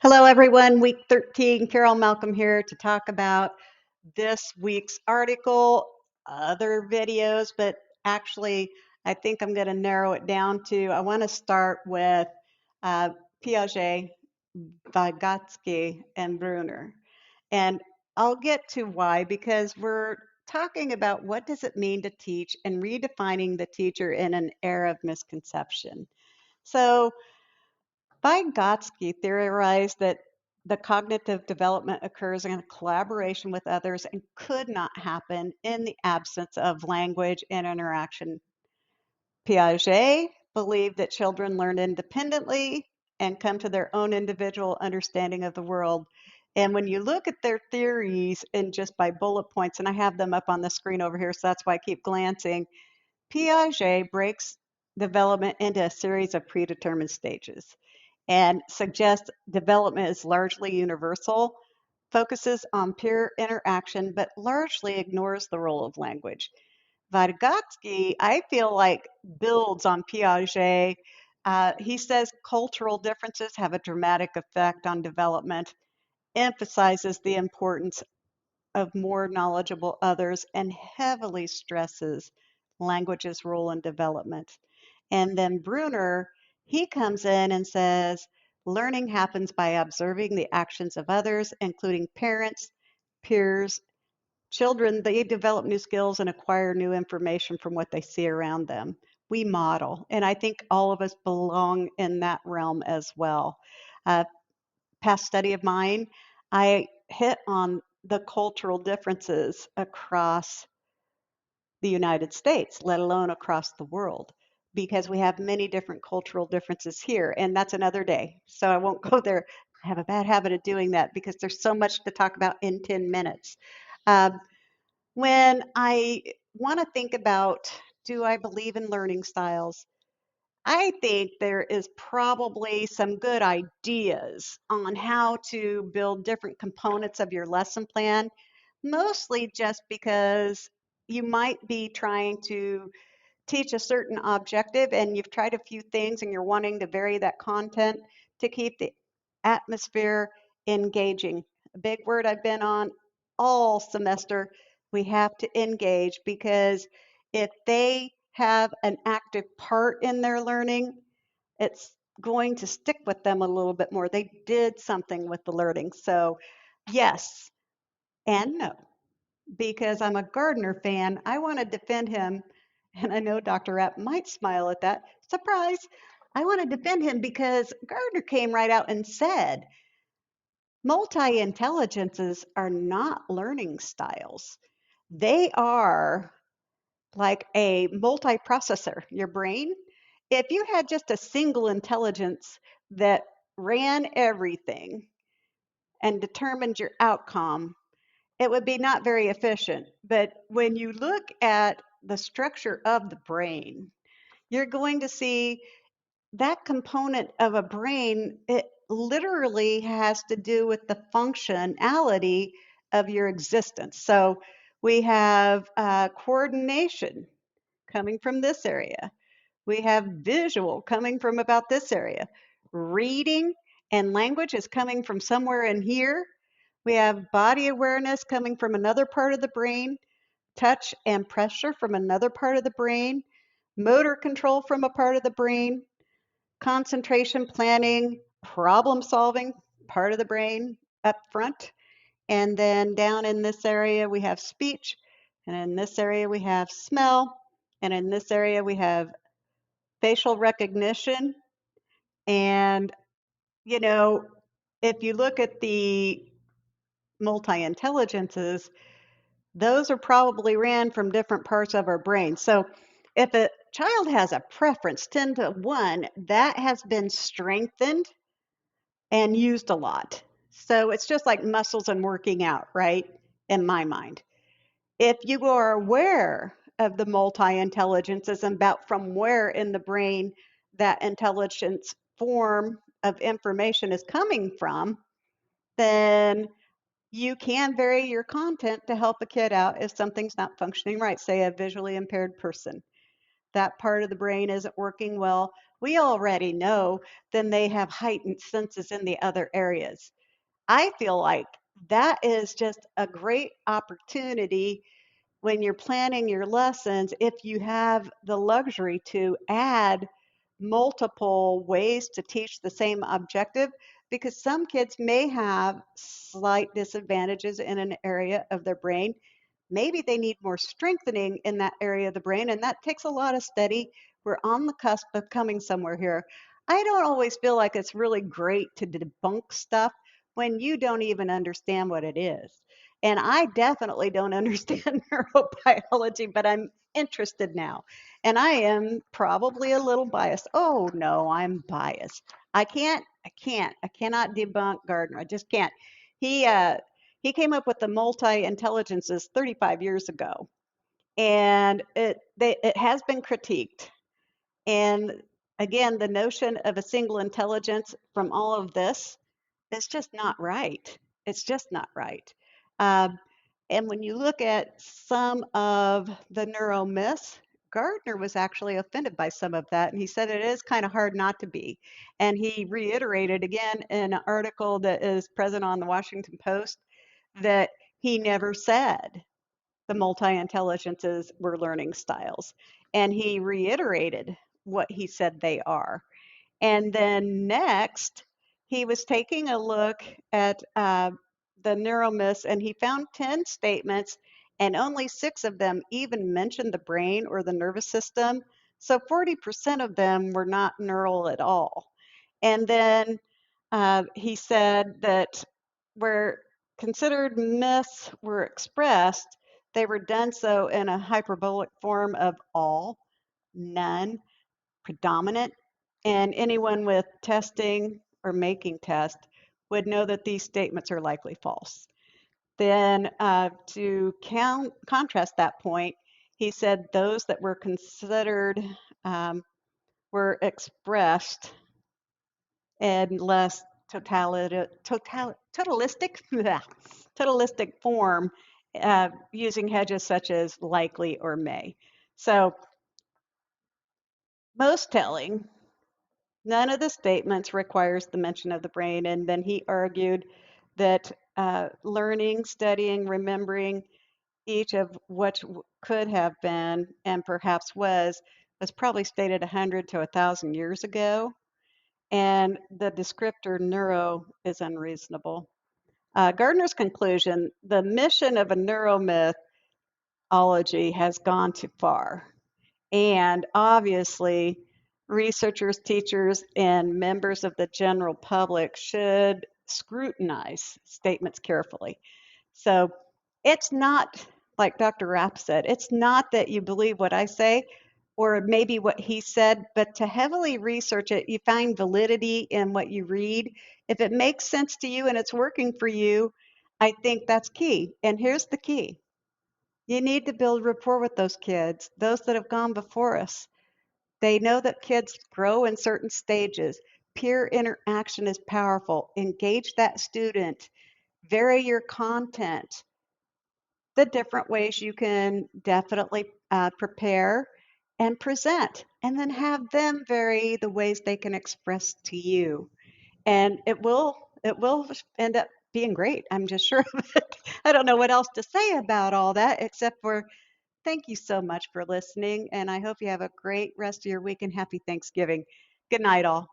Hello, everyone. Week 13, Carol Malcolm here to talk about this week's article, other videos, but actually, I think I'm going to narrow it down to I want to start with uh, Piaget, Vygotsky, and Brunner. And I'll get to why, because we're talking about what does it mean to teach and redefining the teacher in an era of misconception. So, Vygotsky theorized that the cognitive development occurs in collaboration with others and could not happen in the absence of language and interaction. Piaget believed that children learn independently and come to their own individual understanding of the world. And when you look at their theories and just by bullet points, and I have them up on the screen over here, so that's why I keep glancing, Piaget breaks development into a series of predetermined stages and suggests development is largely universal, focuses on peer interaction, but largely ignores the role of language. Vygotsky, I feel like, builds on Piaget. He says cultural differences have a dramatic effect on development, emphasizes the importance of more knowledgeable others, and heavily stresses language's role in development. And then Bruner, he comes in and says, learning happens by observing the actions of others, including parents, peers, children. They develop new skills and acquire new information from what they see around them. We model, and I think all of us belong in that realm as well. Uh, Past study of mine, I hit on the cultural differences across the United States, let alone across the world, because we have many different cultural differences here, and that's another day. So I won't go there. I have a bad habit of doing that because there's so much to talk about in 10 minutes. Um, when I want to think about, do I believe in learning styles? I think there is probably some good ideas on how to build different components of your lesson plan, mostly just because you might be trying to teach a certain objective and you've tried a few things and you're wanting to vary that content to keep the atmosphere engaging. A big word I've been on all semester. We have to engage because if they have an active part in their learning, it's going to stick with them a little bit more. They did something with the learning. So, yes and no, because I'm a Gardner fan. I want to defend him. And I know Dr. Rapp might smile at that. Surprise! I want to defend him because Gardner came right out and said multi intelligences are not learning styles. They are like a multiprocessor, your brain. If you had just a single intelligence that ran everything and determined your outcome, it would be not very efficient. But when you look at the structure of the brain, you're going to see that component of a brain, it literally has to do with the functionality of your existence. So we have coordination coming from this area. We have visual coming from about this area. Reading and language is coming from somewhere in here. We have body awareness coming from another part of the brain, touch and pressure from another part of the brain, motor control from a part of the brain, concentration, planning, problem solving, part of the brain up front. And then down in this area, we have speech. And in this area, we have smell. And in this area, we have facial recognition. And, you know, if you look at the multi intelligences, those are probably ran from different parts of our brain. So if a child has a preference 10 to 1, that has been strengthened and used a lot. So it's just like muscles and working out, right? In my mind. If you are aware of the multi intelligences and about from where in the brain that intelligence form of information is coming from, then you can vary your content to help a kid out if something's not functioning right, say a visually impaired person. That part of the brain isn't working well. we already know, then they have heightened senses in the other areas. I feel like that is just a great opportunity when you're planning your lessons, if you have the luxury to add multiple ways to teach the same objective, because some kids may have slight disadvantages in an area of their brain. Maybe they need more strengthening in that area of the brain, and that takes a lot of study. We're on the cusp of coming somewhere here. I don't always feel like it's really great to debunk stuff when you don't even understand what it is. And I definitely don't understand neurobiology, but I'm interested now. And I am probably a little biased. Oh no, I'm biased. I cannot debunk Gardner. I just can't. He uh he came up with the multi-intelligences 35 years ago, and it has been critiqued. And again, the notion of a single intelligence from all of this is just not right. It's just not right. Um, and when you look at some of the neuro myths, Gardner was actually offended by some of that, and he said it is kind of hard not to be. And he reiterated again in an article that is present on the Washington Post that he never said the multi-intelligences were learning styles. And he reiterated what he said they are. And then next, he was taking a look at the neuromyths, and he found 10 statements, and only 6 of them even mentioned the brain or the nervous system. So 40% of them were not neural at all. And then he said that where considered myths were expressed, they were done so in a hyperbolic form of all, none, predominant, and anyone with testing or making tests would know that these statements are likely false. Then, to contrast that point, he said those that were considered were expressed in less totalistic, totalistic form using hedges such as likely or may. So, most telling, none of the statements requires the mention of the brain. And then he argued that learning, studying, remembering each of what could have been and perhaps was probably stated 100 to 1,000 years ago. And the descriptor neuro is unreasonable. Gardner's conclusion, the mission of a neuromythology has gone too far. And obviously, researchers, teachers, and members of the general public should scrutinize statements carefully. So it's not, like Dr. Rapp said, it's not that you believe what I say or maybe what he said, but to heavily research it, you find validity in what you read. If it makes sense to you and it's working for you, I think that's key. And here's the key. You need to build rapport with those kids, those that have gone before us. They know that kids grow in certain stages. Peer interaction is powerful. Engage that student. Vary your content. The different ways you can definitely prepare and present, and then have them vary the ways they can express to you. And it will end up being great. I'm just sure of it. I don't know what else to say about all that except for thank you so much for listening, and I hope you have a great rest of your week and happy Thanksgiving. Good night, all.